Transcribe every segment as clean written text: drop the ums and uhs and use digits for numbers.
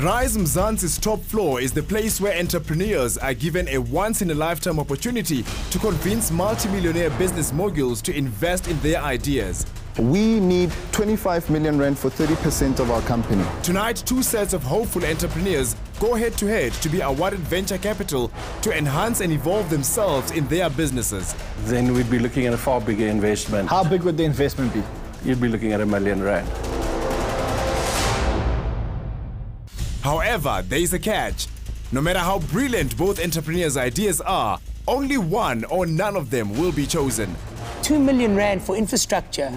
Rize Mzansi's top floor is the place where entrepreneurs are given a once-in-a-lifetime opportunity to convince multi-millionaire business moguls to invest in their ideas. We need 25 million rand for 30% of our company. Tonight, two sets of hopeful entrepreneurs go head-to-head to be awarded venture capital to enhance and evolve themselves in their businesses. Then we'd be looking at a far bigger investment. How big would the investment be? You'd be looking at R1 million. However, there is a catch. No matter how brilliant both entrepreneurs' ideas are, only one or none of them will be chosen. 2 million rand for infrastructure.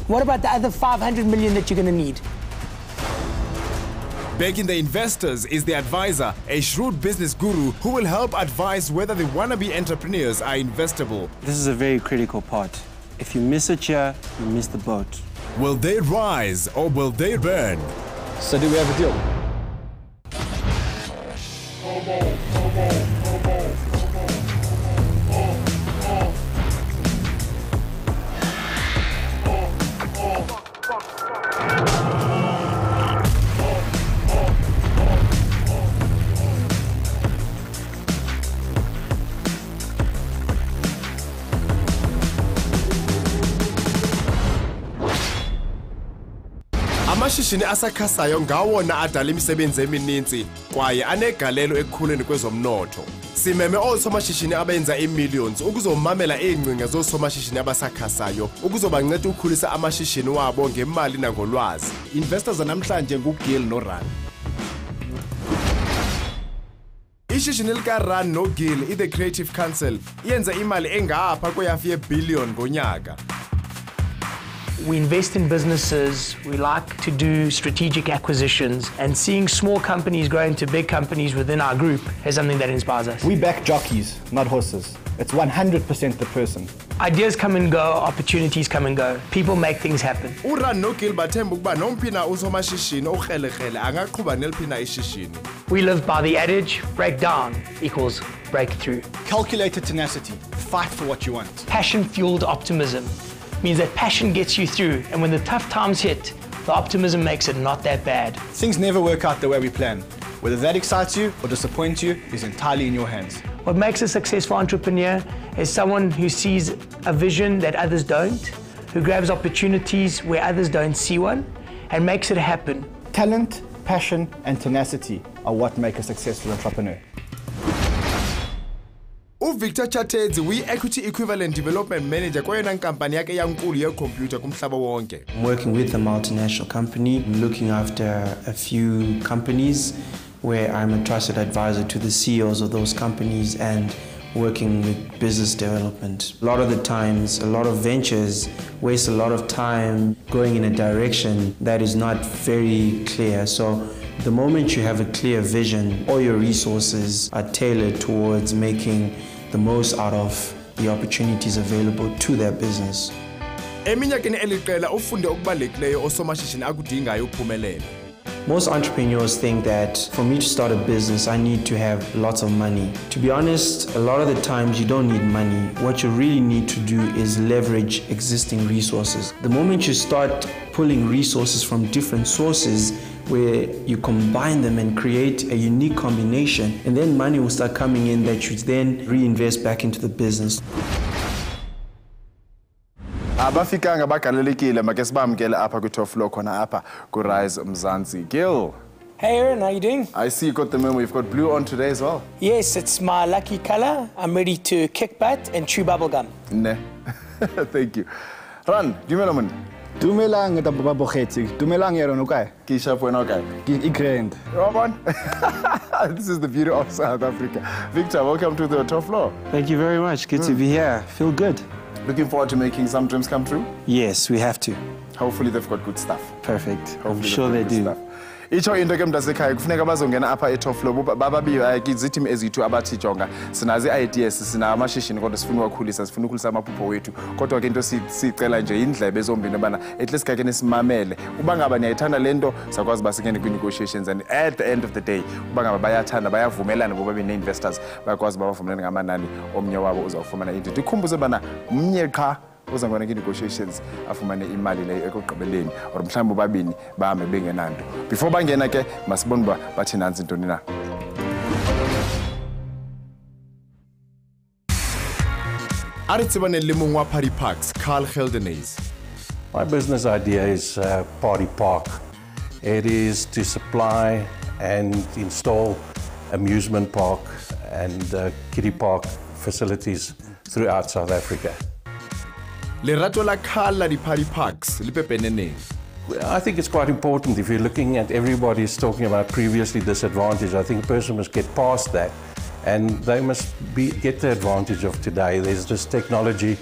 What about the other 500 million that you're going to need? Backing the investors is the advisor, a shrewd business guru who will help advise whether the wannabe entrepreneurs are investable. This is a very critical part. If you miss it here, you miss the boat. Will they rise or will they burn? So do we have a deal? Amashishini asakhasayo ngawona adala imisebenzi emininzi kwaye anegalelo ekukhuleni kwezomnotho. Simeme osomashishini abenza millions ukuzomamela ingcinga zosomashishini abasakhasayo ukuzobanceda ukukhulisa amashishini wabo ngemali nangolwazi. Investors namhlanje nguGil noRan. Ishishini likaRan noGil i-The Creative Counsel yenza imali engapha kweyafi billion ngonyaka. We invest in businesses, we like to do strategic acquisitions, and seeing small companies grow into big companies within our group is something that inspires us. We back jockeys, not horses. It's 100% the person. Ideas come and go, opportunities come and go. People make things happen. uRan noGil bathemba ukuba nompina usomashishini okrelekrele angaqhuba neliphina ishishini. We live by the adage, break down equals breakthrough. Calculated tenacity. Fight for what you want. Passion-fueled optimism means that passion gets you through, and when the tough times hit, the optimism makes it not that bad. Things never work out the way we plan. Whether that excites you or disappoints you is entirely in your hands. What makes a successful entrepreneur is someone who sees a vision that others don't, who grabs opportunities where others don't see one, and makes it happen. Talent, passion, and tenacity are what make a successful entrepreneur. Victor Chatedzi equity equivalent development manager kwayona nkampani yakhe yankulu yekhompyutha kumhlaba wonke. I'm working with a multinational company, looking after a few companies where I'm a trusted advisor to the CEOs of those companies and working with business development. A lot of the times, a lot of ventures waste a lot of time going in a direction that is not very clear. So the moment you have a clear vision, all your resources are tailored towards making the most out of the opportunities available to their business. Eminyakeni eliqela ufunde okubalulekileyo osomashishini akudingayo ukuphumelela. Most entrepreneurs think that for me to start a business, I need to have lots of money. To be honest, a lot of the times you don't need money. What you really need to do is leverage existing resources. The moment you start pulling resources from different sources, where you combine them and create a unique combination, and then money will start coming in that you then reinvest back into the business. Abafikanga bagalelekile make sibamkele apha ku-top floor khona apha ku-Rize Mzansi. Gil. Hey Aaron, how you doing? I see you got the memo. You've got blue on today as well. Yes, it's my lucky color. I'm ready to kick butt and chew bubblegum. Ne. Thank you. Ran, dumela man. Dumelang tababogeti. Dumelang Aaron, okay? Kisha wena okay? Grand. Robin. This is the beauty of South Africa. Victor, welcome to the top floor. Thank you very much. Good to be here. Feel good. Looking forward to making some dreams come true? Yes, we have to. Hopefully they've got good stuff. Perfect. Hopefully I'm sure they do. Itsho into ke mntasekhaya kufuneka bazongena apha e-top floor bababiyo izithimi ezithu abathi jonga sinazi ideas sina amashishini kodwa sifuna ukukhulisa sifuna ukukhulisa amaphupho wethu kodwa ke into sicela nje indlebe ezombini bana at least kake nesimamele uba ngaba niyayithanda lento sakwazi basingene kwi-negotiations and at the end of the day uba ngaba bayathanda bayavumelana ngoba bene-investors bayakwazi babavumelane ngamanani omnye wabo uzawufumana into ikhumbuze bana umnye qha uzangena kwi-negotiations afumane imali leyo ekugqibeleni or mhlawumbi bobabini bahambe bengenanto. Before bangena ke masibone uba bathi nansi ntoni na. A re tsebane le mong wa Party Parks, Carl Geldenhuys. My business idea is Party Park. It is to supply and install amusement park and kiddie park facilities throughout South Africa. Lerato la Carl la di-Party Parks le pepeneneng. I think it's quite important if you're looking at everybody's talking about previously disadvantaged. I think a person must get past that and they must get the advantage of today. There's this technology,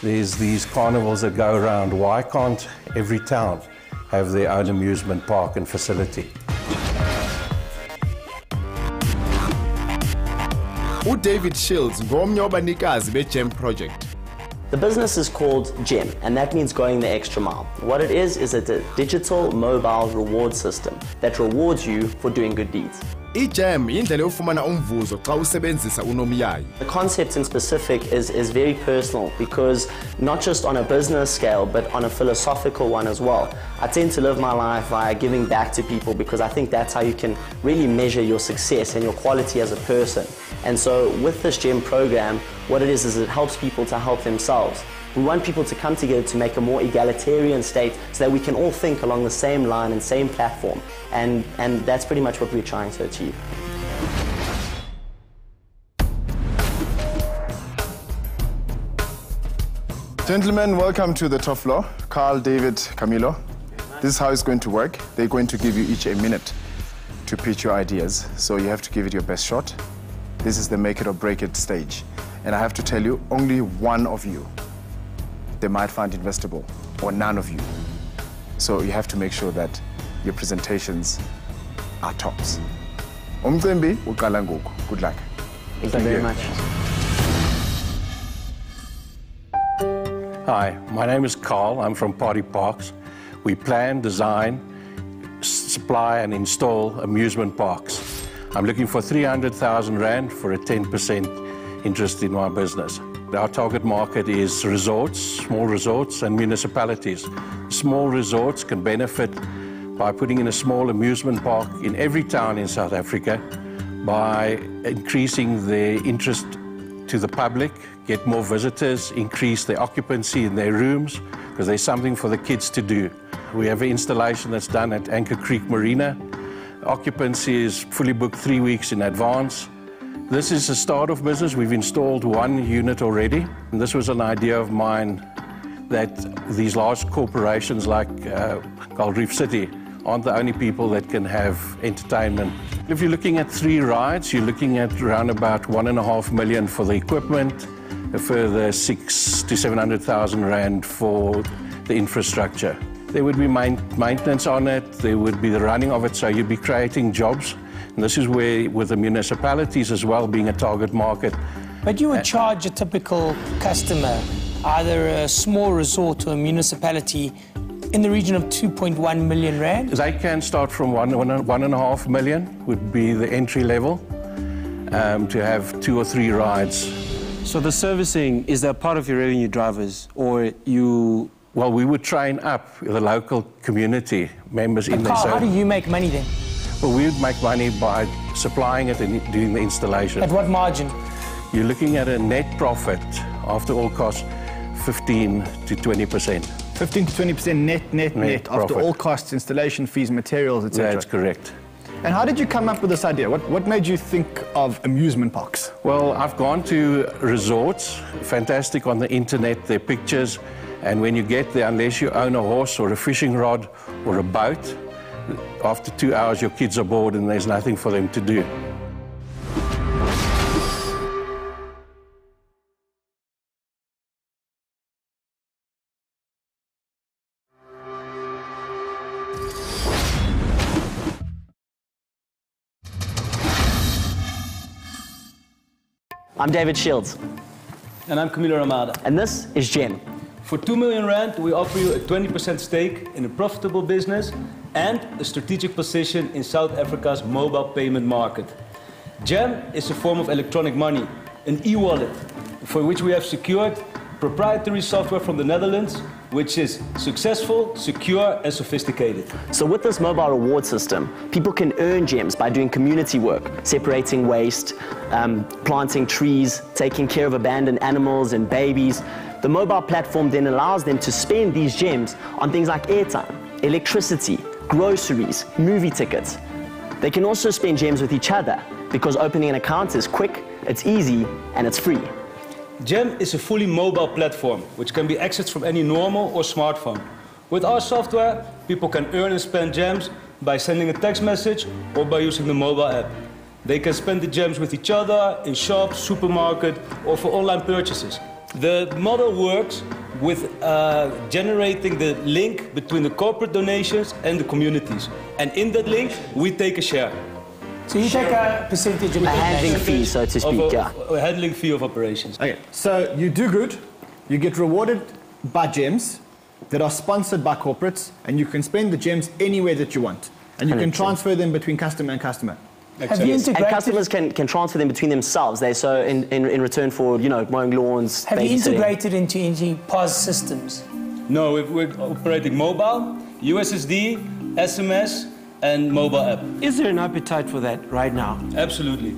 there's these carnivals that go around. Why can't every town have their own amusement park and facility? David Shields ngomnye wabanikazi be-GEM project. The business is called GEM, and that means going the extra mile. What it is a digital mobile reward system that rewards you for doing good deeds. I-GEM indlela yofumana umvuzo xa usebenzisa unomyayi. The concept in specific is very personal because not just on a business scale but on a philosophical one as well. I tend to live my life via giving back to people because I think that's how you can really measure your success and your quality as a person. And so with this GEM program, what it is it helps people to help themselves. We want people to come together to make a more egalitarian state so that we can all think along the same line and same platform. And that's pretty much what we're trying to achieve. Gentlemen, welcome to the top floor. Carl, David, Camilo. This is how it's going to work. They're going to give you each a minute to pitch your ideas. So you have to give it your best shot. This is the make it or break it stage. And I have to tell you, only one of you they might find investable, or none of you. So you have to make sure that your presentations are tops. Umcimbi uqala ngoku. Good luck. Thank you very much. Hi, my name is Carl. I'm from Party Parks. We plan, design, supply and install amusement parks. I'm looking for 300,000 Rand for a 10% interest in my business. Our target market is resorts, small resorts and municipalities. Small resorts can benefit by putting in a small amusement park in every town in South Africa by increasing their interest to the public, get more visitors, increase their occupancy in their rooms, because there's something for the kids to do. We have an installation that's done at Anchor Creek Marina. Occupancy is fully booked 3 weeks in advance. This is a start of business. We've installed one unit already. And this was an idea of mine that these large corporations like Gold Reef City aren't the only people that can have entertainment. If you're looking at 3 rides, you're looking at around about 1.5 million for the equipment, a further 600,000 to 700,000 Rand for the infrastructure. There would be maintenance on it, there would be the running of it, so you'd be creating jobs. And this is where, with the municipalities as well being a target market. But you would charge a typical customer, either a small resort or a municipality, in the region of 2.1 million Rand? They can start from 1.5 million, would be the entry level, to have 2 or 3 rides. So the servicing, is that part of your revenue drivers, or you... Well, we would train up the local community members in there. How do you make money then? Well, we would make money by supplying it and doing the installation. At what margin? You're looking at a net profit, after all costs, 15 to 20%. 15 to 20% net after all costs, installation fees, materials, etc. That's correct. And how did you come up with this idea? What made you think of amusement parks? Well, I've gone to resorts, fantastic on the internet, their pictures, and when you get there, unless you own a horse or a fishing rod or a boat, after 2 hours your kids are bored and there's nothing for them to do. I'm David Shields. And I'm Camilo Ramada. And this is GEM. For 2 million Rand, we offer you a 20% stake in a profitable business and a strategic position in South Africa's mobile payment market. GEM is a form of electronic money, an e-wallet, for which we have secured proprietary software from the Netherlands, which is successful, secure, and sophisticated. So with this mobile reward system, people can earn gems by doing community work, separating waste, planting trees, taking care of abandoned animals and babies. The mobile platform then allows them to spend these gems on things like airtime, electricity, groceries, movie tickets. They can also spend gems with each other because opening an account is quick, it's easy, and it's free. Gem is a fully mobile platform, which can be accessed from any normal or smartphone. With our software, people can earn and spend gems by sending a text message or by using the mobile app. They can spend the gems with each other, in shops, supermarket, or for online purchases. The model works with generating the link between the corporate donations and the communities. And in that link, we take a share. So you take a percentage of A handling fee, so to speak, yeah. A handling fee of operations. Okay, so you do good, you get rewarded by gems that are sponsored by corporates, and you can spend the gems anywhere that you want. And you can 100%. transfer them between customer and customer. Have you integrated, And customers can transfer them between themselves. So in return for, you know, mowing lawns, have you babysitting. integrated into any POS systems? No, we're operating mobile, USSD, SMS, and mobile app. Is there an appetite for that right now? Absolutely.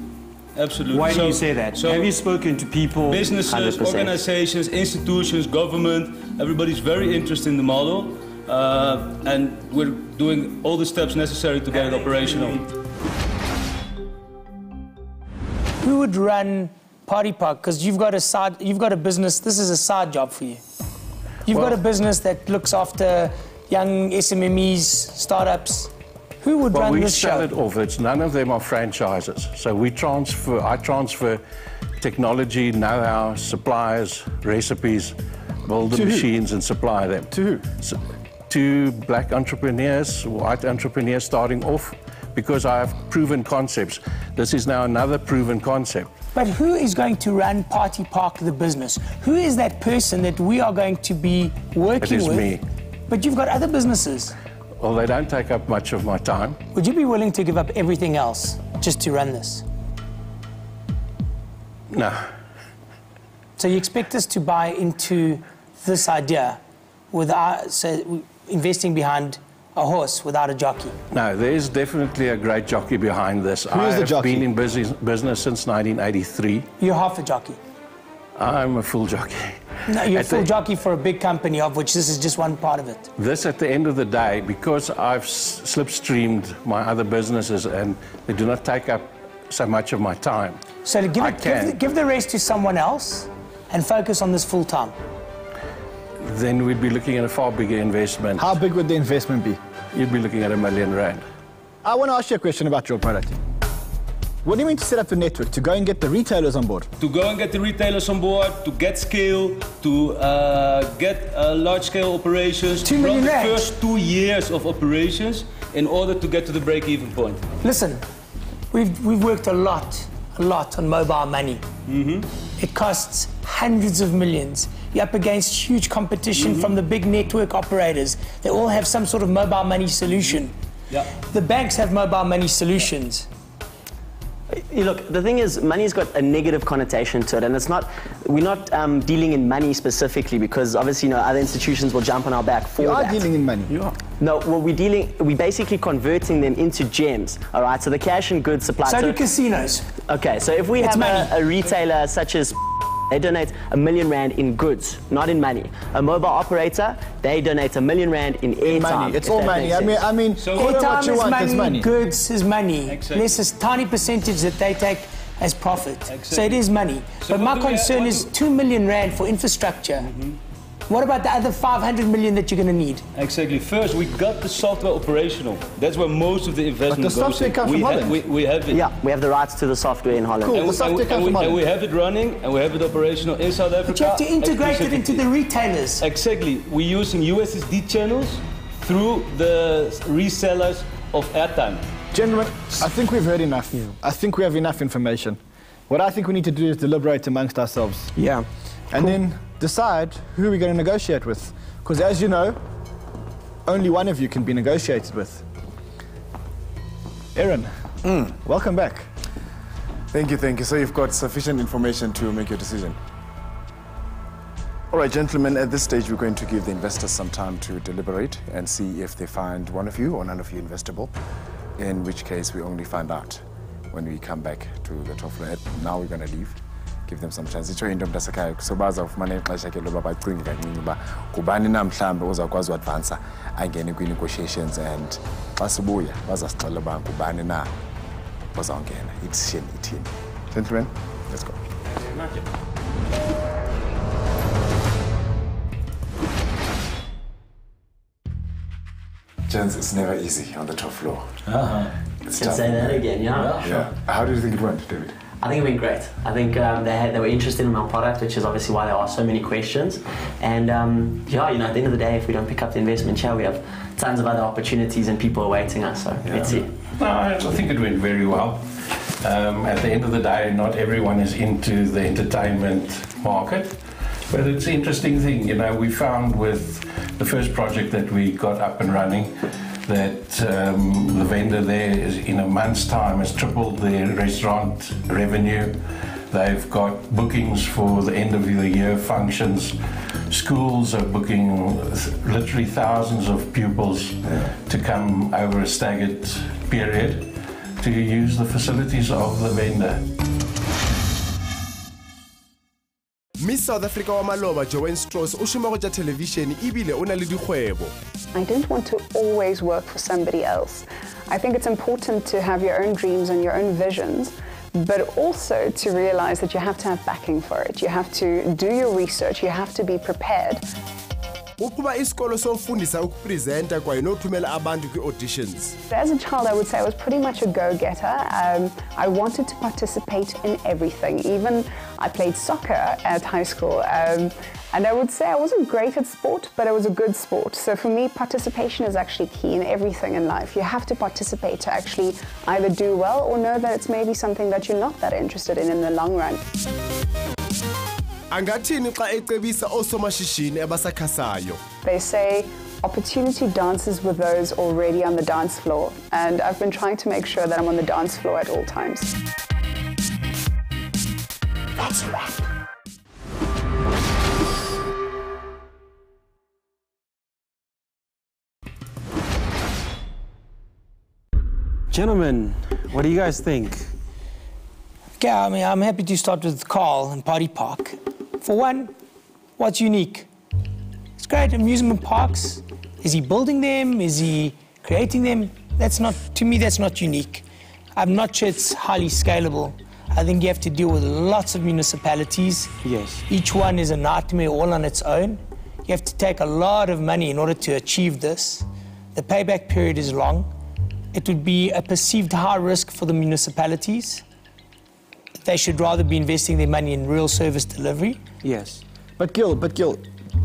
Absolutely. Why do So- you say that? so Have you spoken to people? businesses, 100%. organizations, institutions, government, everybody's very interested in the model. And we're doing all the steps necessary to get it operational. Who would run Party Park? Because you've got a business. This is a side job for you. You've got a business that looks after young SMMEs, startups. Who would Well, run we this sell show? it off. None of them are franchises. So I transfer technology, know-how, suppliers, recipes, build the To who? machines and supply them. To who? To black entrepreneurs, white entrepreneurs starting off, because I have proven concepts. This is now another proven concept. But who is going to run Party Park, the business? Who is that person that we are going to be working It is with? me. But you've got other businesses. Well, they don't take up much of my time. Would you be willing to give up everything else just to run this? No. So you expect us to buy into this idea without investing behind a horse without a jockey? No, there's definitely a great jockey behind this. Who is the jockey? I've been in business since 1983. You're half a jockey. I'm a full jockey. No, you're a At full the- jockey for a big company, of which this is just one part of it. This, at the end of the day, because I've slipstreamed my other businesses and they do not take up so much of my time. So to I can. give the rest to someone else and focus on this full time. Then we'd be looking at a far bigger investment. How big would the investment be? You'd be looking at R1 million. I want to ask you a question about your product. What do you mean to set up the network? To go and get the retailers on board? To go and get the retailers on board, to get scale, to get large-scale operations, 2 to million run the rand. first 2 years of operations in order to get to the break-even point. Listen, we've worked a lot on mobile money. It costs hundreds of millions. You're up against huge competition from the big network operators. They all have some sort of mobile money solution. Yeah. The banks have mobile money solutions. Look, the thing is, money's got a negative connotation to it, and we're not dealing in money specifically, because obviously, you know, other institutions will jump on our back for You are that. dealing in money. You are. No, well, we're basically converting them into gems, all right? So the cash and goods supply. So do casinos. Okay, so if we It's have money. a retailer such as they donate R1 million in goods, not in money. A mobile operator, they donate R1 million in airtime. Money. It's if all that money. makes sense. I mean, So- call it what Airtime you is want, it's money, money. goods is money. Exactly. Less a tiny percentage that they take as profit. So it Exactly. is money. So but what my do we concern what is do- 2 million rand for infrastructure. What about the other 500 million that you're going to need? Exactly. First, we got the software operational. That's where most of the investment But the goes software in. comes from Holland. We have it. Yeah, we have the rights to the software in Holland. Cool. And The we, software comes from and Holland. we have it running, and we have it operational in South Africa. But you have to integrate it into exclusively. the retailers. Exactly. We're using USSD channels through the resellers of airtime. Gentlemen, I think we've heard enough. I think we have enough information. What I think we need to do is deliberate amongst ourselves. Yeah. And then decide who we're going to negotiate with. Because as you know, only one of you can be negotiated with. Aaron, welcome back. Thank you. So you've got sufficient information to make your decision? All right, gentlemen, at this stage, we're going to give the investors some time to deliberate and see if they find one of you or none of you investable, in which case we only find out when we come back to the top floor. Now we're going to leave, give them some chance. Itsho into mntasekhaya kusobaza ufumana ixesha ke loba bacinge kancinci uba kubani na mhlambe uzawukwazi uadvansa angene kwi-negotiations, and xa sibuya bazasixelela uba kubani na ozawungena idecision ithini. Gentlemen, let's go. Gents, it's never easy on the top floor. It's tough. Say that again, yeah? Yeah. How do you think it went, David? I think it went great. I think they were interested in our product, which is obviously why they asked so many questions. And yeah, you know, at the end of the day, if we don't pick up the investment share, we have tons of other opportunities and people awaiting us. So let's see. No, I think it went very well. At the end of the day, not everyone is into the entertainment market. But it's an interesting thing, you know, we found with the first project that we got up and running that the vendor there is in a month's time has tripled their restaurant revenue. They've got bookings for the end of the year functions. Schools are booking literally thousands of pupils to come over a staggered period to use the facilities of the vendor. Miss South Africa wa maloba Joanne Strauss ushuma go ja television ibile una le dikgwebo. I don't want to always work for somebody else. I think it's important to have your own dreams and your own visions, but also to realize that you have to have backing for it. You have to do your research, you have to be prepared. Ukuba isikolo sofundisa ukupresenta kwaye nothumela abantu kwi-auditions. As a child, I would say I was pretty much a go-getter. I wanted to participate in everything. Even I played soccer at high school. And I would say I wasn't great at sport, but I was a good sport. So for me, participation is actually key in everything in life. You have to participate to actually either do well or know that it's maybe something that you're not that interested in the long run. Angathini xa ecebisa osomashishini abasakhasayo. They say opportunity dances with those already on the dance floor, and I've been trying to make sure that I'm on the dance floor at all times. That's a wrap. Gentlemen, what do you guys think? Okay, I mean, I'm happy to start with Carl and Party Park. For one, what's unique? It's great, amusement parks. Is he building them? Is he creating them? That's not, to me, that's not unique. I'm not sure it's highly scalable. I think you have to deal with lots of municipalities. Yes. Each one is a nightmare all on its own. You have to take a lot of money in order to achieve this. The payback period is long. It would be a perceived high risk for the municipalities. They should rather be investing their money in real service delivery. Yes. But Gil,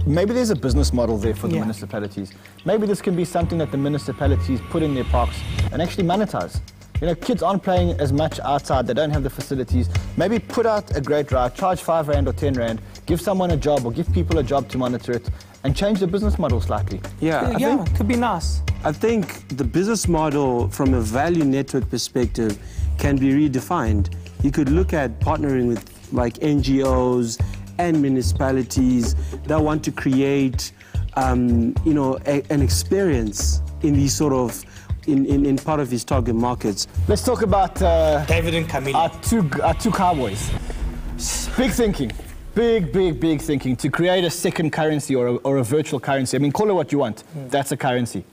maybe there's a business model there for the municipalities. Maybe this can be something that the municipalities put in their parks and actually monetize. You know, kids aren't playing as much outside, they don't have the facilities. Maybe put out a great ride, charge 5 Rand or 10 Rand, give someone a job or give people a job to monitor it, and change the business model slightly. Yeah, It could be nice. I think the business model from a value network perspective can be redefined. You could look at partnering with like NGOs and municipalities that want to create, you know, an experience in these sort of, in part of his target markets. Let's talk about David and Camille. Our two cowboys. Big thinking. Big thinking to create a second currency or a virtual currency. I mean, call it what you want. That's a currency.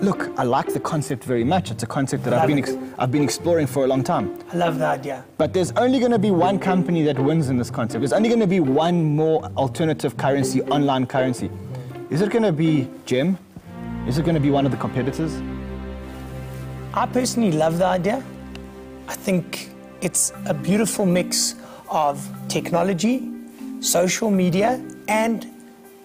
Look, I like the concept very much. It's a concept that I've been exploring for a long time. I love the idea. But there's only going to be one company that wins in this concept. There's only going to be one more alternative currency, online currency. Is it going to be GEM? Is it going to be one of the competitors? I personally love the idea. I think it's a beautiful mix of technology, social media, and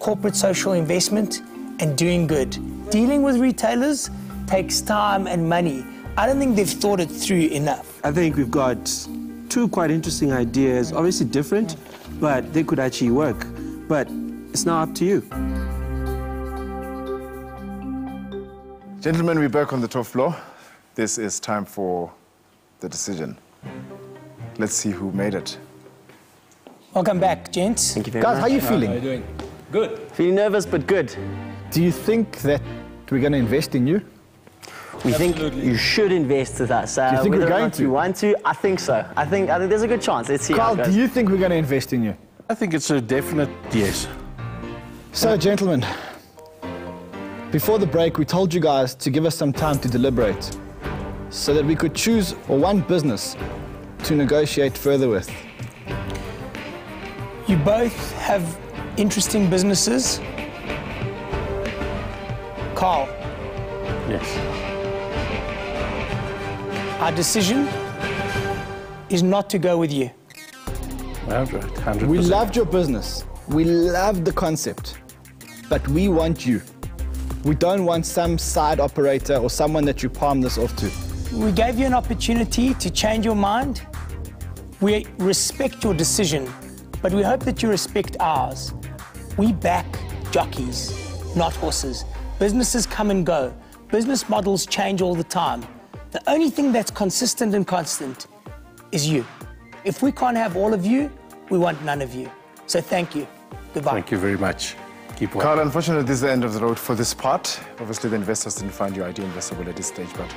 corporate social investment and doing good. Dealing with retailers takes time and money. I don't think they've thought it through enough. I think we've got two quite interesting ideas, obviously different, but they could actually work. But it's now up to you. Gentlemen, we're back on the top floor. This is time for the decision. Let's see who made it. Welcome back, gents. Thank you very Guys, much. how are you How are you feeling? doing? Good. Feeling nervous, but good. Do you think that we're going to invest in you? We think Absolutely. you should invest with us. you think whether we're or going not to? you want to, I think so. I think there's a good chance. Let's see how Carl, it do goes. you think we're going to invest in you? I think it's a definite yes. So, gentlemen, before the break, we told you guys to give us some time to deliberate so that we could choose one business to negotiate further with. You both have interesting businesses. Carl, Yes. our decision is not to go with you. Well, 100%. We loved your business. We loved the concept. But we want you. We don't want some side operator or someone that you palm this off to. We gave you an opportunity to change your mind. We respect your decision, but we hope that you respect ours. We back jockeys, not horses. Businesses come and go. Business models change all the time. The only thing that's consistent and constant is you. If we can't have all of you, we want none of you. So thank you. Goodbye. Thank you very much. Keep well. Carl, unfortunately, this is the end of the road for this part. Obviously, the investors didn't find your idea investable at this stage, but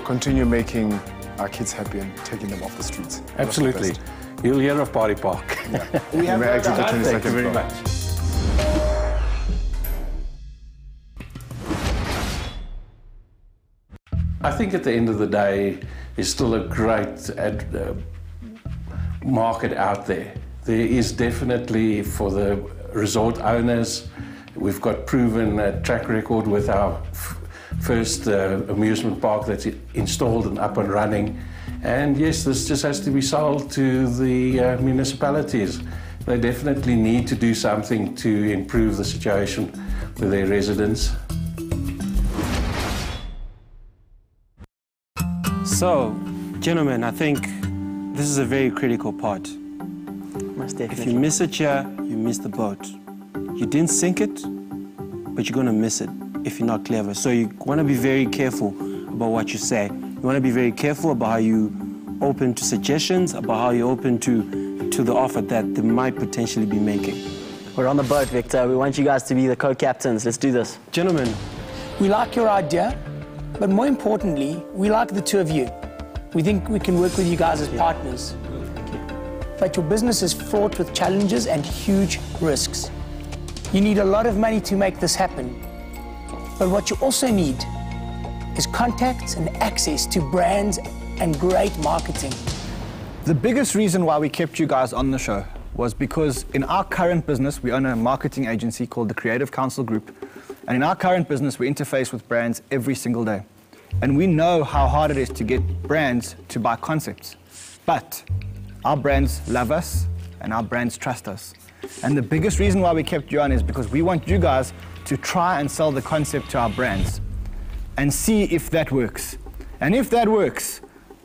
continue making our kids happy and taking them off the streets. Absolutely. You'll hear of Party Park. We have no exit the doubt. 22nd Thank you very floor. much. I think at the end of the day, there's still a great market out there. There is definitely for the resort owners. We've got proven track record with our first amusement park that's installed and up and running. And yes, this just has to be sold to the municipalities. They definitely need to do something to improve the situation with their residents. So, gentlemen, I think this is a very critical part. Most If definitely. you miss it here, you miss the boat. You didn't sink it, but you're gonna miss it if you're not clever. So you wanna be very careful about what you say. You wanna be very careful about how you open to suggestions, about how you open to the offer that they might potentially be making. We're on the boat, Victor. We want you guys to be the co-captains. Let's do this. Gentlemen, We like your idea, but more importantly, we like the two of you. We think we can work with you guys as partners. But your business is fraught with challenges and huge risks. You need a lot of money to make this happen. But what you also need is contacts and access to brands and great marketing. The biggest reason why we kept you guys on the show was because in our current business, we own a marketing agency called the Creative Counsel Group. And in our current business, we interface with brands every single day. And we know how hard it is to get brands to buy concepts. But our brands love us and our brands trust us. And the biggest reason why we kept you on is because we want you guys to try and sell the concept to our brands and see if that works. And if that works,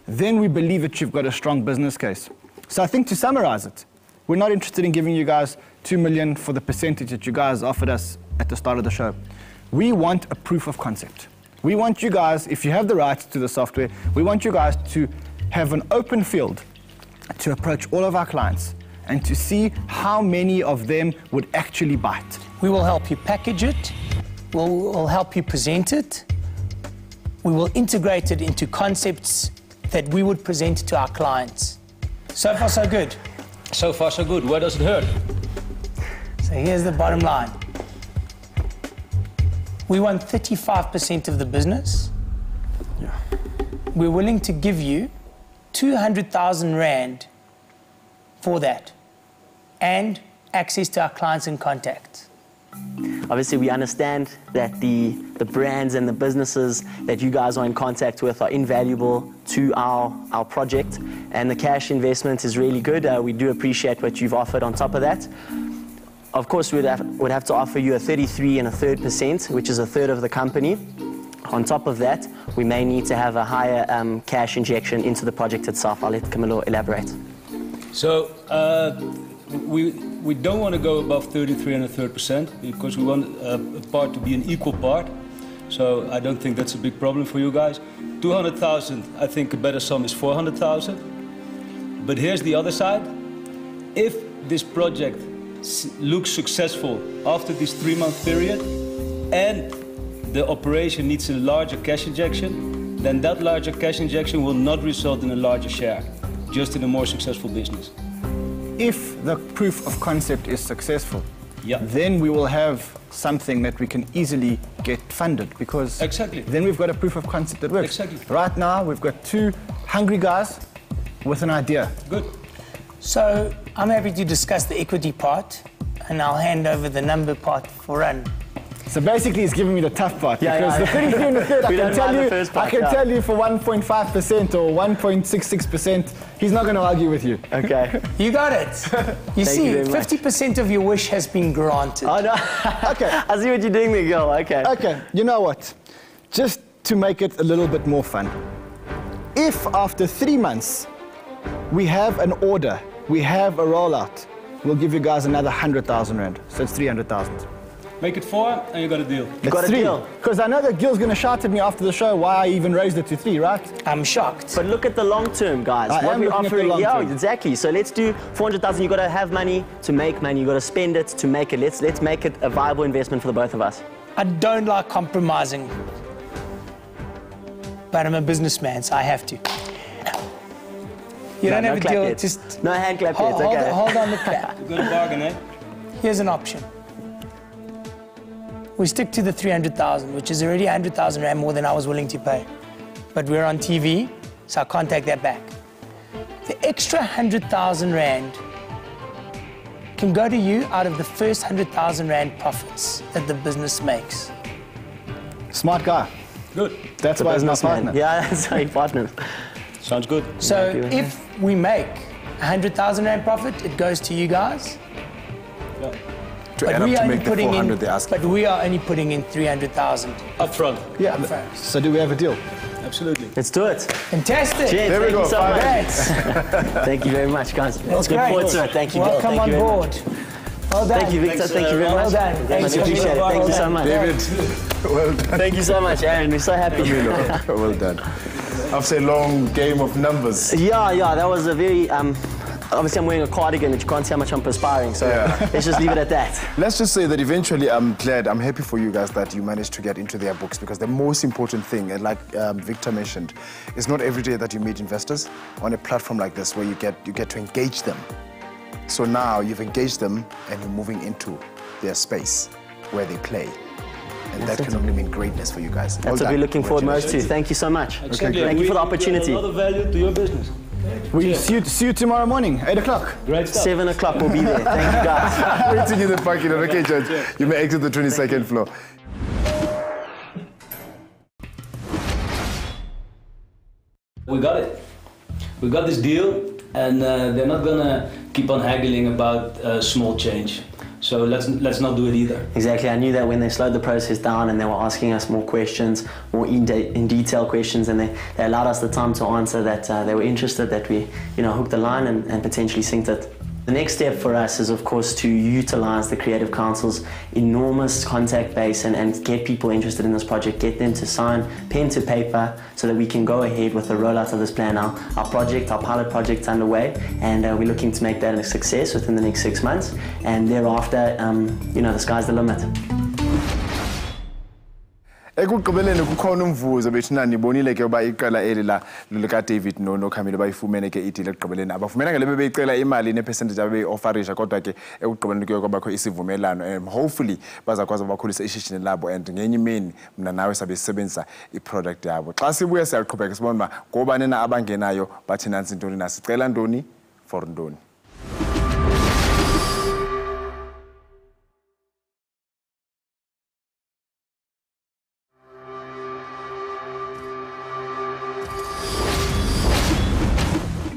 then we believe that you've got a strong business case. So I think to summarize it, we're not interested in giving you guys 2 million for the percentage that you guys offered us at the start of the show. We want a proof of concept. We want you guys, if you have the rights to the software, we want you guys to have an open field to approach all of our clients and to see how many of them would actually buy it. We will help you package it. We'll help you present it. We will integrate it into concepts that we would present to our clients. So far, so good. So far, so good. Where does it hurt? So here's the bottom line. We want 35% of the business. We're willing to give you 200,000 Rand for that and access to our clients and contacts. Obviously, we understand that the brands and the businesses that you guys are in contact with are invaluable to our project, and the cash investment is really good. We do appreciate what you've offered on top of that. Of course, we'd have to offer you a 33 1/3%, which is a third of the company. On top of that, we may need to have a higher cash injection into the project itself. I'll let Camilo elaborate. So we don't want to go above 33 1/3% because we want a part to be an equal part. So I don't think that's a big problem for you guys. 200,000, I think a better sum is 400,000. But here's the other side. If this project looks successful after this 3-month period and the operation needs a larger cash injection, then that larger cash injection will not result in a larger share, just in a more successful business. If the proof of concept is successful, Yeah. then we will have something that we can easily get funded, because Exactly. then we've got a proof of concept that works. Exactly. Right now, we've got 2 hungry guys with an idea. Good. So I'm happy to discuss the equity part, and I'll hand over the number part for Run. So basically, he's giving me the tough part, Yeah, because yeah. the 33 and the third, We don't mind the first part, I can yeah. tell you for 1.5% or 1.66%, he's not going to argue with you. Okay. You got it. You see, you very much. 50% of your wish has been granted. Oh, no. Okay. I see what you're doing there, girl. Okay. Okay, you know what? Just to make it a little bit more fun, if after 3 months we have an order, we have a rollout, we'll give you guys another 100,000 rand. So it's 300,000. Make it 4 and you got a deal. got a deal. Because I know that Gil's going to shout at me after the show why I even raised it to 3, right? I'm shocked. But look at the long term, guys. I What am we're looking at the offering, long yeah, term. exactly. So let's do 400,000. You got to have money to make money. You got to spend it to make it. Let's make it a viable investment for the both of us. I don't like compromising, but I'm a businessman, so I have to. You don't have a clap deal, yet. just No hand clap hold, yet. Okay. hold on the clap. Good bargain, eh? Here's an option. We stick to the 300,000, which is already 100,000 rand more than I was willing to pay. But we're on TV, so I can't take that back. The extra 100,000 rand can go to you out of the first 100,000 rand profits that the business makes. Smart guy. Good. That's why he's my partner. Yeah, that's how you partner. Sounds good. So happy with if we make 100,000 rand profit, it goes to you guys. Yeah. To add up to make the 400 they're asking. But we are only putting in 300,000 Up front. Yeah. upfront. So do we have a deal? Absolutely. Let's do it. Fantastic. Cheers. There we Thank go, you so much. Congrats. Thank you very much, guys. That's Look great. forward to it. Thank you, Bill. Welcome Thank on you very board. much. Well done. Thank you, Victor. Thank you very much. Well done. Much Thanks, appreciated. Camilo. Thank you Well so done. much. David, well done. Thank you so much, Aaron. We're so happy. Well done. After a long game of numbers. Yeah, that was a very, obviously I'm wearing a cardigan, but you can't see how much I'm perspiring, so let's just leave it at that. Let's just say that eventually I'm glad, I'm happy for you guys that you managed to get into their books, because the most important thing, and like Victor mentioned, is not every day that you meet investors on a platform like this where you get to engage them. So now you've engaged them and you're moving into their space where they play. And that can only mean greatness for you guys. That's what we're looking forward most to. Thank you so much. Exactly. Thank you for the We opportunity. add a lot of value to your business. We see you tomorrow morning, 8 o'clock. Great stuff. 7 o'clock we'll be there. Thank you, guys. Waiting in the parking lot. Okay, Judge, you may exit the 22nd floor. We got it. We got this deal, and they're not gonna keep on haggling about small change. So let's not do it either. Exactly. I knew that when they slowed the process down and they were asking us more questions, more in detail questions, and they allowed us the time to answer, that they were interested, that we, hooked the line and potentially synced it. The next step for us is, of course, to utilize the Creative Council's enormous contact base and get people interested in this project, get them to sign pen to paper so that we can go ahead with the rollout of this plan. Our pilot project's underway, and we're looking to make that a success within the next 6 months. And thereafter, the sky's the limit. Ekugqibeleni kukhona umvuzo bethi nibonile ke uba iqela eli la lika David no Camilo bayifumene ke idile ekugqibeleni abafumena ngale bebeyicela imali nepercentage abeyi-offerisha, kodwa ke ekugqibeleni kuye kwabakho isivumelano and hopefully bazakwazi bakhulisa ishishini labo, and ngenye imini mna nawe sabe sisebenzisa iproduct yabo. Xa sibuye siyaqhubeka sibona uba ngobani na abangenayo bathi nansi ntoni na sicela ntoni for ntoni.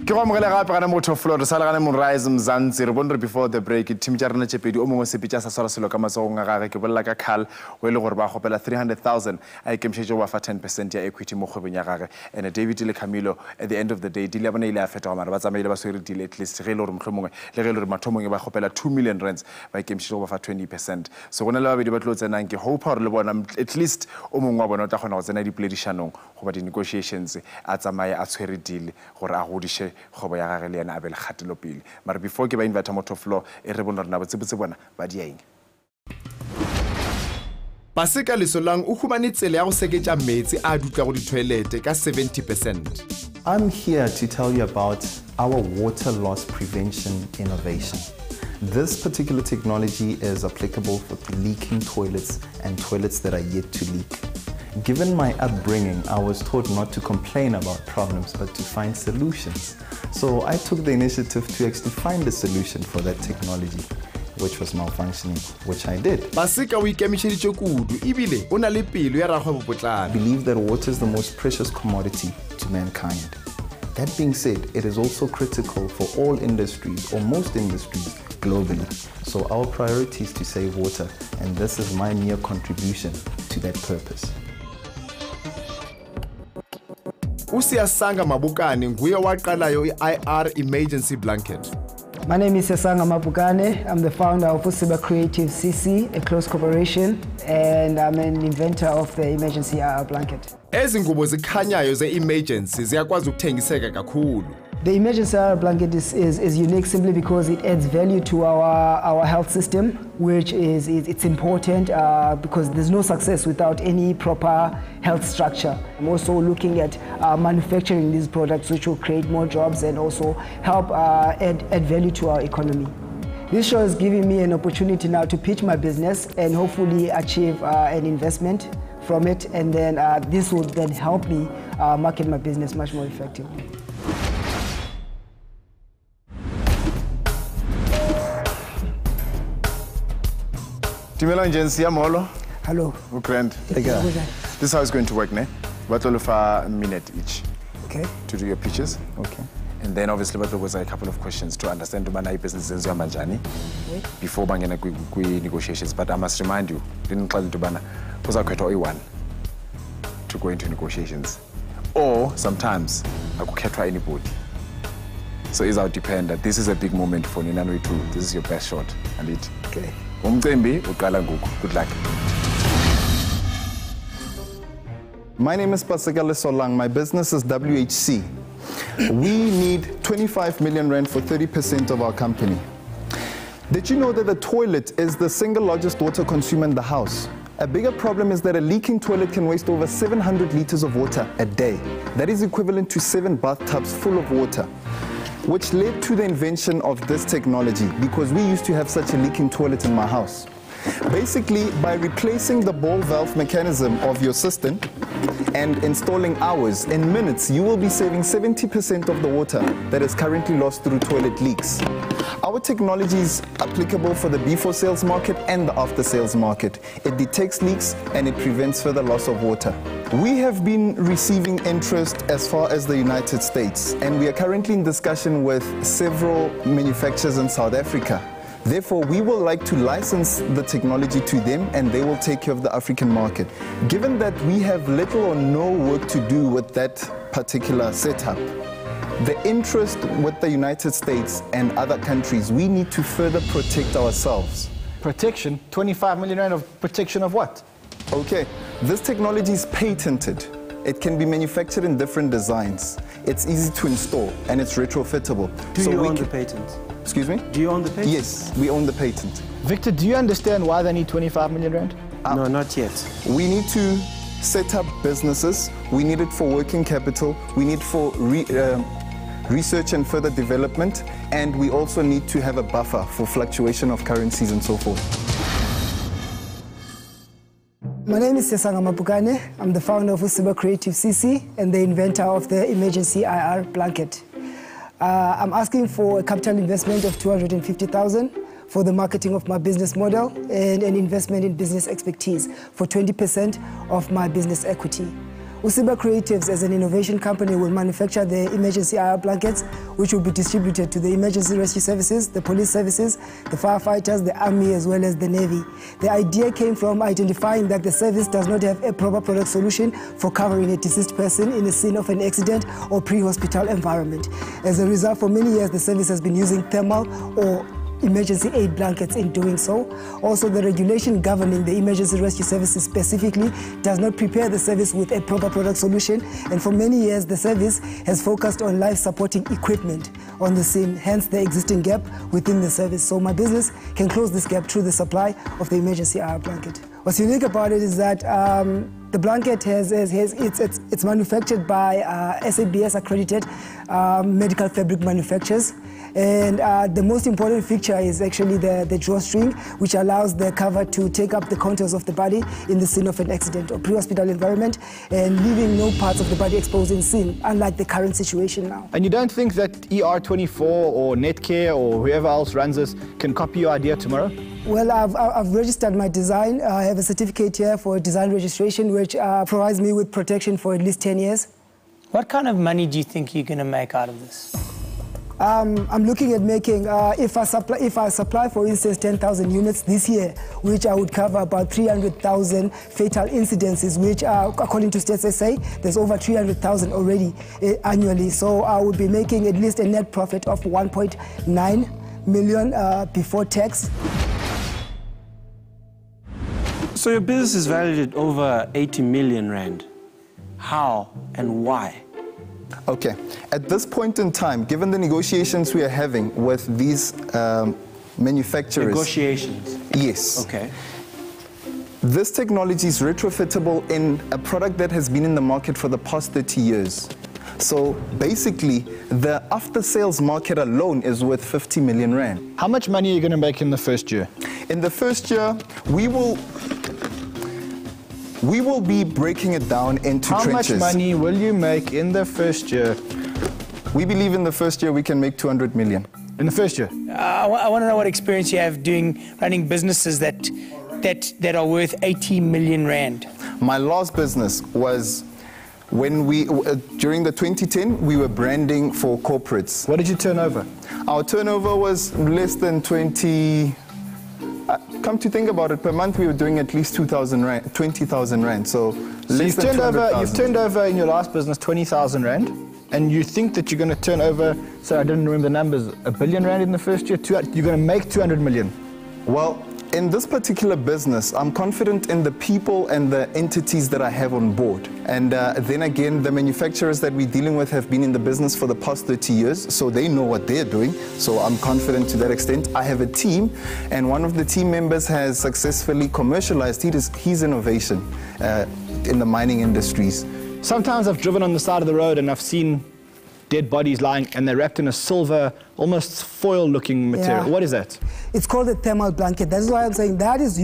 Ke go amogela gape gana motho floor sa le gana mo Rize Mzansi re bonre before the break team tja rena tshepedi o mongwe sepitša sa swara selo ka matsogong a gage ke bolela ka Carl o ile gore ba gopela 300,000 a ikemšetše go ba fa 10% ya equity mo kgwebong ya gage, and David le Camilo at the end of the day dile bona ile a fetoga mara ba tsamaile ba swere deal at least ge ile gore mohlomongwe le ge ile gore mathomong ba gopela 2 million rands ba ikemšetše go ba fa 20%. So gona le babedi ba tlo tsenang ke hope gore le bona at least o mongwe wa bona o tla kgona go tsena dipoledišanong go ba di negotiations a tsamaye a tshwere deal gore a godiše kgobo ya gage le yena a be le kgatelopele mara before ke ba invite mo top floor e re bona rena botsebotse bona ba dieng Pasika Lesolang o humane tsela ya go seketša metsi a dutla go di-toilete ka 70%. I'm here to tell you about our water loss prevention innovation. This particular technology is applicable for leaking toilets and toilets that are yet to leak. Given my upbringing, I was taught not to complain about problems, but to find solutions. So I took the initiative to actually find a solution for that technology, which was malfunctioning, which I did. Pasika o ikemišeditše kudu ebile o na le pelo ya ragwe bopotlana. I believe that water is the most precious commodity to mankind. That being said, it is also critical for all industries, or most industries, globally. So our priority is to save water, and this is my mere contribution to that purpose. Usiyasanga Mabukane nguye waqalayo i-IR emergency blanket. My name is Sesanga Mabukane. I'm the founder of Usiba Creative CC, a close corporation, and I'm an inventor of the emergency IR blanket. Ezi ngubo zikhanyayo ze-emergency ziyakwazi ukuthengiseka kakhulu. The emergency IR blanket is unique simply because it adds value to our health system, which it's important because there's no success without any proper health structure. I'm also looking at manufacturing these products, which will create more jobs and also help add value to our economy. This show is giving me an opportunity now to pitch my business and hopefully achieve an investment from it, and then this will then help me market my business much more effectively. Timelo Agency Molo. Hello. Grand. This is how it's going to work, ne? But all of a minute each. Okay. To do your pitches. Okay. And then obviously there was a couple of questions to understand the manai business zenziwa manjani before bangena kwi negotiations. But I must remind you, didn't tell you to bana kuzakhethwa oyi-1 to go into negotiations. Or sometimes akukhethwa anybody. So it's out depend that this is a big moment for Nina too. This is your best shot. And it. Okay. Good luck. My name is Pasika Lesolang. My business is WHC. We need 25 million rand for 30% of our company. Did you know that the toilet is the single largest water consumer in the house? A bigger problem is that a leaking toilet can waste over 700 liters of water a day. That is equivalent to 7 bathtubs full of water, which led to the invention of this technology because we used to have such a leaking toilet in my house. Basically, by replacing the ball valve mechanism of your cistern and installing ours, in minutes you will be saving 70% of the water that is currently lost through toilet leaks. Our technology is applicable for the before sales market and the after sales market. It detects leaks and it prevents further loss of water. We have been receiving interest as far as the United States, and we are currently in discussion with several manufacturers in South Africa. Therefore, we will like to license the technology to them and they will take care of the African market. Given that we have little or no work to do with that particular setup, the interest with the United States and other countries, we need to further protect ourselves. Protection? 25 million rand of protection of what? Okay, this technology is patented. It can be manufactured in different designs. It's easy to install and it's retrofittable. Do you own the patent? Excuse me? Do you own the patent? Yes, we own the patent. Victor, do you understand why they need 25 million rand? No, not yet. We need to set up businesses. We need it for working capital. We need for research and further development. And we also need to have a buffer for fluctuation of currencies and so forth. My name is Sesanga Mabukane. I'm the founder of Usiba Creative CC and the inventor of the emergency IR blanket. I'm asking for a capital investment of 250,000 for the marketing of my business model and an investment in business expertise for 20% of my business equity. Usiba Creatives, as an innovation company, will manufacture the emergency IR blankets, which will be distributed to the emergency rescue services, the police services, the firefighters, the army, as well as the Navy. The idea came from identifying that the service does not have a proper product solution for covering a deceased person in the scene of an accident or pre-hospital environment. As a result, for many years, the service has been using thermal or emergency aid blankets in doing so. Also, the regulation governing the emergency rescue services specifically does not prepare the service with a proper product solution, and for many years the service has focused on life supporting equipment on the scene, hence the existing gap within the service. So my business can close this gap through the supply of the emergency IR blanket. What's unique about it is that the blanket it's manufactured by SABS accredited medical fabric manufacturers. And the most important feature is actually the drawstring, which allows the cover to take up the contours of the body in the scene of an accident or pre-hospital environment, and leaving no parts of the body exposed in scene, unlike the current situation now. And you don't think that ER24 or Netcare or whoever else runs this can copy your idea tomorrow? Well, I've registered my design. I have a certificate here for design registration, which provides me with protection for at least 10 years. What kind of money do you think you're going to make out of this? I'm looking at making, if I supply, for instance, 10,000 units this year, which I would cover about 300,000 fatal incidences, which according to Stats SA, there's over 300,000 already annually. So I would be making at least a net profit of 1.9 million before tax. So your business is valued at over 80 million rand. How and why? Okay, at this point in time, given the negotiations we are having with these manufacturers... Negotiations? Yes. Okay. This technology is retrofittable in a product that has been in the market for the past 30 years. So basically, the after-sales market alone is worth 50 million rand. How much money are you going to make in the first year? In the first year, we will be breaking it down into trenches. How much money will you make in the first year? We believe in the first year we can make 200 million. In the first year? I want to know what experience you have running businesses that are worth 80 million rand. My last business was when during the 2010, we were branding for corporates. What did you turn over? Our turnover was less than 20... come to think about it, per month we were doing at least 20,000 rand. So less than 200,000. You've turned over in your last business 20,000 rand, and you think that you're going to turn over, so I didn't remember the numbers, 1 billion rand in the first year? You're going to make 200 million. Well, in this particular business, I'm confident in the people and the entities that I have on board. And then again, the manufacturers that we're dealing with have been in the business for the past 30 years, so they know what they're doing. So I'm confident to that extent. I have a team, and one of the team members has successfully commercialized his innovation in the mining industries. Sometimes I've driven on the side of the road and I've seen dead bodies lying, and they're wrapped in a silver, almost foil-looking material. Yeah. What is that? It's called a thermal blanket. That's why I'm saying that is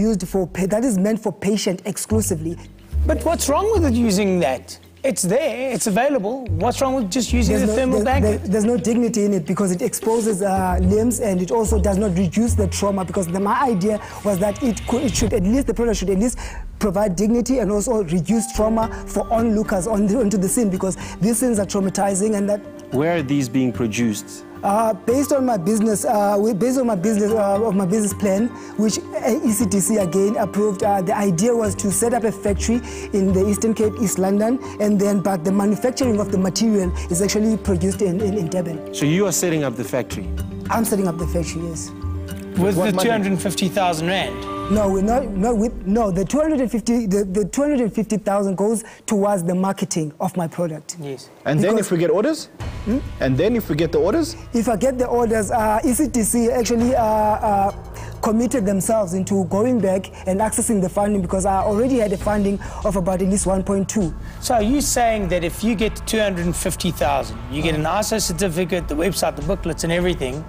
meant for patient exclusively. But what's wrong with it using that? It's there, it's available. What's wrong with just using the thermal blanket? There's no dignity in it because it exposes limbs, and it also does not reduce the trauma, because my idea was that the product should at least provide dignity and also reduce trauma for onlookers onto the scene, because these scenes are traumatizing. And that. Where are these being produced? Based on my business, business plan, which ECDC again approved, the idea was to set up a factory in the Eastern Cape, East London, but the manufacturing of the material is actually produced in Durban. So you are setting up the factory? I'm setting up the factory, yes. With the 250,000 rand? No, we're not. No, the 250,000 goes towards the marketing of my product. Yes. And then if we get orders? And then if we get the orders? If I get the orders, ECDC actually committed themselves into going back and accessing the funding, because I already had a funding of about at least 1.2. So are you saying that if you get 250,000, you get an ISO certificate, the website, the booklets and everything,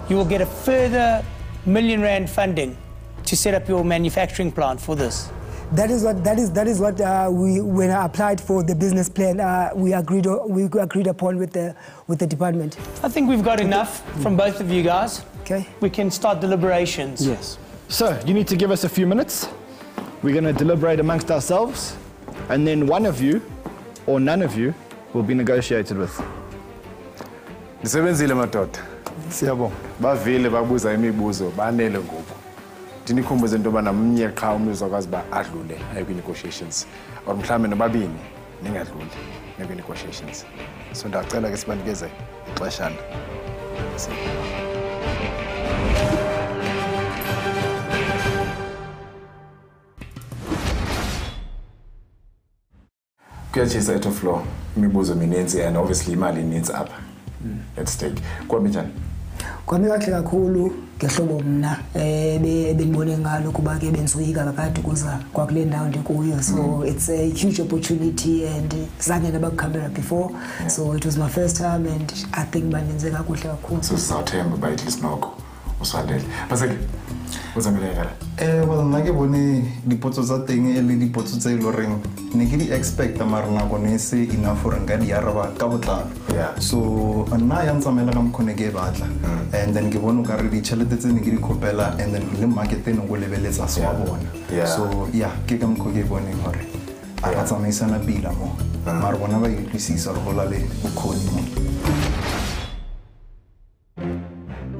you will get a further R1 million funding to set up your manufacturing plant for this? That is what when I applied for the business plan, we agreed upon with the department. I think we've got enough from both of you guys. Okay. We can start deliberations. Yes. So you need to give us a few minutes. We're going to deliberate amongst ourselves, and then one of you or none of you will be negotiated with. Nisebenzile madoda. Siyabonga. Bavile babuza imibuzo banele ngoku. Ndinikhumbuze into yoba namnye qha umntu uzokwazi uba adlule aye kwi-negotiations, or mhlawumbi nobabini ningadluli kwi-negotiations. So ndacela ke sibanikeze ixeshana. Kuyatshisa at floor. Imibuzo mininzi and obviously imali needs up. At stake. Kwami njani? Kwami kahle kakhulu ngehlobo mna benibone ngalo kuba ke benzoyika kakade kuza kwakule ndawo ndikuyo, so it's a huge opportunity and zange nabakukhambela before, so it was my first time and I think banenze kakuhle kakhulu. So Southend by at least noko uswandele. Baseke uzamile ngala. Well nake bone dipotso tsa teng e le dipotso tse iloreng ne ke di expect mara nako ne se enough for nka di araba ka botlalo. Yeah. So nna ya ntsamela ka mkhone ke batla and then ke bona ka re di chelete tse ne ke di kopela and then le market e no go lebeletsa so wa bona. So yeah ke ka mkho ke bone hore a ka tsamaisana pila mo mara bona ba itlisisa re bola le bokgoni mo.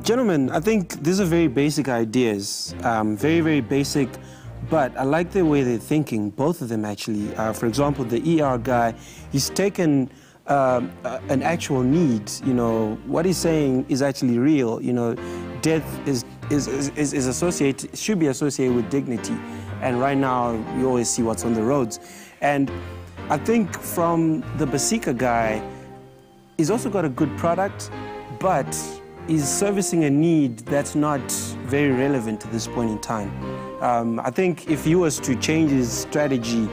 Gentlemen, I think these are very basic ideas, very, very basic, but I like the way they're thinking, both of them actually. For example, the ER guy, he's taken an actual need, you know, what he's saying is actually real, you know, death is associated, should be associated with dignity, and right now you always see what's on the roads. And I think from the Basika guy, he's also got a good product, but is servicing a need that's not very relevant at this point in time. I think if he was to change his strategy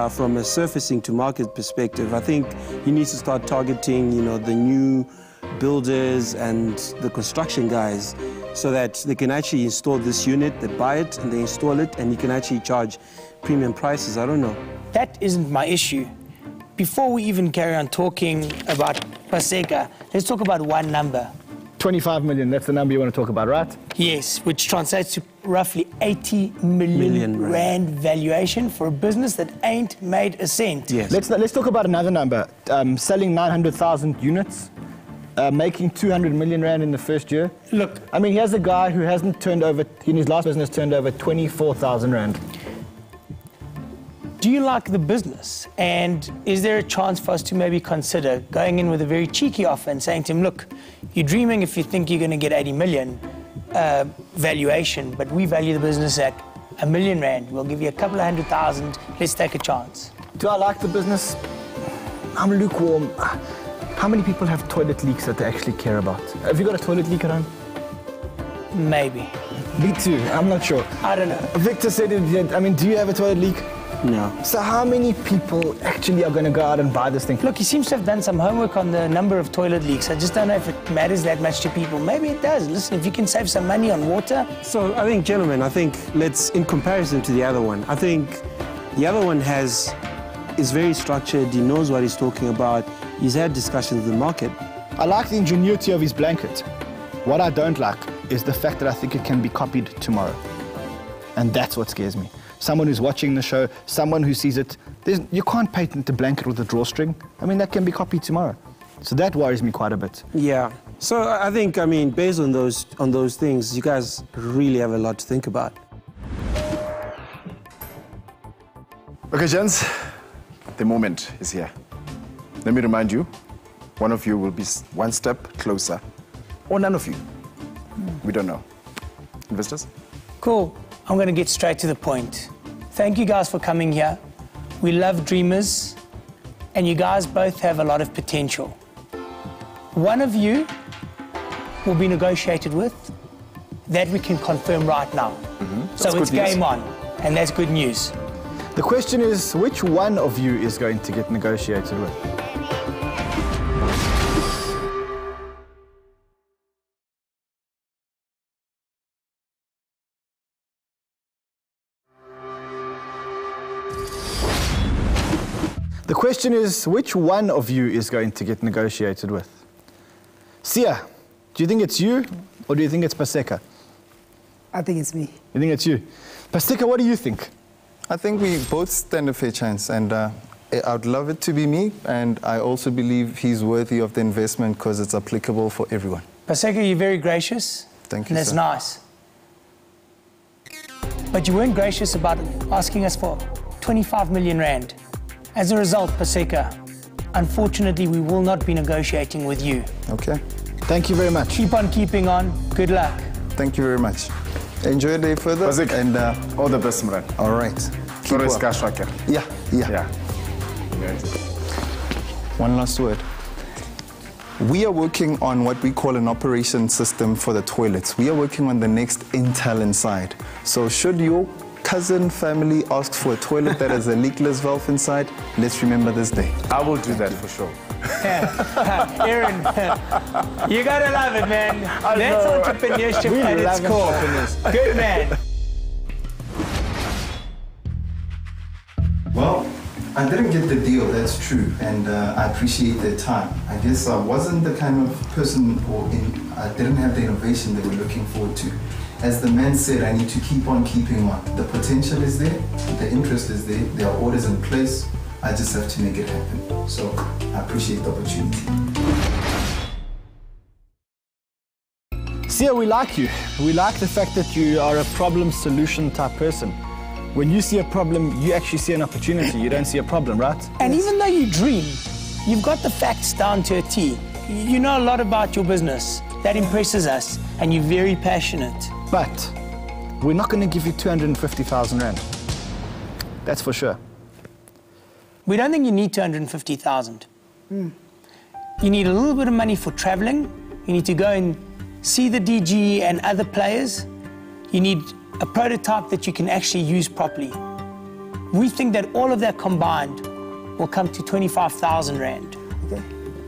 from a surfacing to market perspective, I think he needs to start targeting, you know, the new builders and the construction guys so that they can actually install this unit, they buy it and they install it, and you can actually charge premium prices. I don't know. That isn't my issue. Before we even carry on talking about Paseka, let's talk about one number. 25 million, that's the number you want to talk about, right? Yes, which translates to roughly 80 million rand valuation for a business that ain't made a cent. Yes. Let's talk about another number. Selling 900,000 units, making 200 million rand in the first year. Look, I mean, here's a guy who hasn't turned over, in his last business, turned over 24,000 rand. Do you like the business? And is there a chance for us to maybe consider going in with a very cheeky offer and saying to him, look, you're dreaming if you think you're going to get 80 million valuation, but we value the business at R1 million. We'll give you a couple of 100,000. Let's take a chance. Do I like the business? I'm lukewarm. How many people have toilet leaks that they actually care about? Have you got a toilet leak at home? Maybe. Me too. I'm not sure. I don't know. Victor said it did. I mean, do you have a toilet leak? No. So how many people actually are going to go out and buy this thing? Look, he seems to have done some homework on the number of toilet leaks. I just don't know if it matters that much to people. Maybe it does. Listen, if you can save some money on water. So I think, gentlemen, let's, in comparison to the other one, I think the other one is very structured. He knows what he's talking about. He's had discussions with the market. I like the ingenuity of his blanket. What I don't like is the fact that I think it can be copied tomorrow. And that's what scares me. Someone who's watching the show, someone who sees it, you can't patent a blanket with a drawstring. I mean, that can be copied tomorrow. So that worries me quite a bit. Yeah. So I think, I mean, based on those things, you guys really have a lot to think about. Okay, gents, the moment is here. Let me remind you, one of you will be one step closer, or none of you. We don't know. Investors? Cool. I'm going to get straight to the point. Thank you guys for coming here. We love dreamers, and you guys both have a lot of potential. One of you will be negotiated with. That we can confirm right now. So it's game on, and that's good news. The question is, which one of you is going to get negotiated with? The question is, which one of you is going to get negotiated with? Sia, do you think it's you, or do you think it's Paseka? I think it's me. You think it's you? Paseka, what do you think? I think we both stand a fair chance, and I'd love it to be me, and I also believe he's worthy of the investment because it's applicable for everyone. Paseka, you're very gracious. Thank you, and that's sir. nice. But you weren't gracious about asking us for 25 million rand. As a result, Paseka, unfortunately, we will not be negotiating with you. Okay. Thank you very much. Keep on keeping on. Good luck. Thank you very much. Enjoy your day further. Paseka, and all the best, Mran. all right. Keep well. Yeah. Yeah. One last word. We are working on what we call an operation system for the toilets. We are working on the next Intel inside. So should your cousin, family ask for a toilet that has a leakless valve inside, let's remember this day. I will do that for sure. Aaron, you gotta love it, man. That's entrepreneurship at its core. Good man. Well, I didn't get the deal, that's true, and I appreciate their time. I guess I wasn't the kind of person, I didn't have the innovation they were looking forward to. As the man said, I need to keep on keeping on. The potential is there, the interest is there, there are orders in place, I just have to make it happen. So I appreciate the opportunity. Sia, we like you. We like the fact that you are a problem-solution type person. When you see a problem, you actually see an opportunity. You don't see a problem, right? And even though you dream, you've got the facts down to a T. You know a lot about your business. That impresses us, and you're very passionate. But we're not going to give you 250,000 Rand. That's for sure. We don't think you need 250,000. You need a little bit of money for traveling. You need to go and see the DG and other players. You need a prototype that you can actually use properly. We think that all of that combined will come to 25,000 Rand. Okay.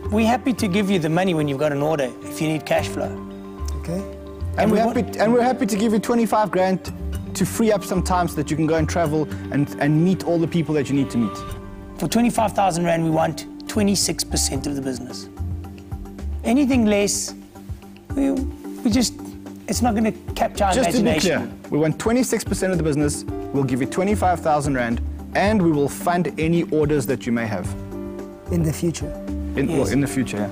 We're happy to give you the money when you've got an order, if you need cash flow. Okay. And we're happy to give you 25 grand to free up some time so that you can go and travel and meet all the people that you need to meet. For 25,000 Rand, we want 26% of the business. Anything less, we just, it's not going to capture our imagination. Just to be clear, we want 26% of the business, we'll give you 25,000 Rand, and we will fund any orders that you may have. In the future? Well, in the future, yeah.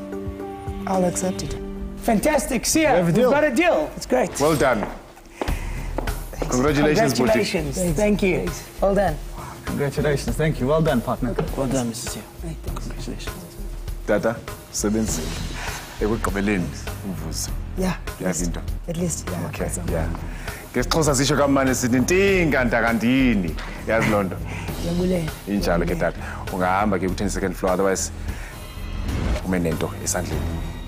I'll accept it. Fantastic, Sia, we've got a deal. It's great. Well done. Congratulations, Congratulations. Thank you. Thanks. Well done. Congratulations, thank you. Well done, partner. Well done, Mr. Sia. Congratulations. Tata, sebenzi. Ekugqibeleni umvuzo. Yeah. Yazinto. At least, yeah. Okay, yeah. Ngesixhosa sisho kamane sithi intinga ntakandini. Yazi lonto. Yabulela. Injalo ke tata. Ungahamba ke ku-10 second floor, otherwise ume nento esandleni.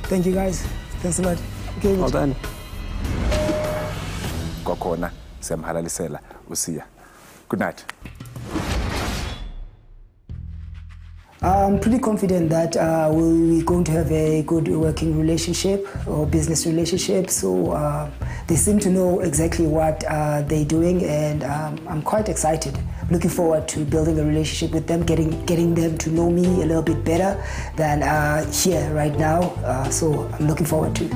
Thank you, guys. Thanks a lot. Okay, Well done. Kwakhona siyamhalalisela uSiya. Good night. I'm pretty confident that we're going to have a good working relationship or business relationship. So they seem to know exactly what they're doing, and I'm quite excited. Looking forward to building a relationship with them, getting them to know me a little bit better than here right now. So I'm looking forward to it.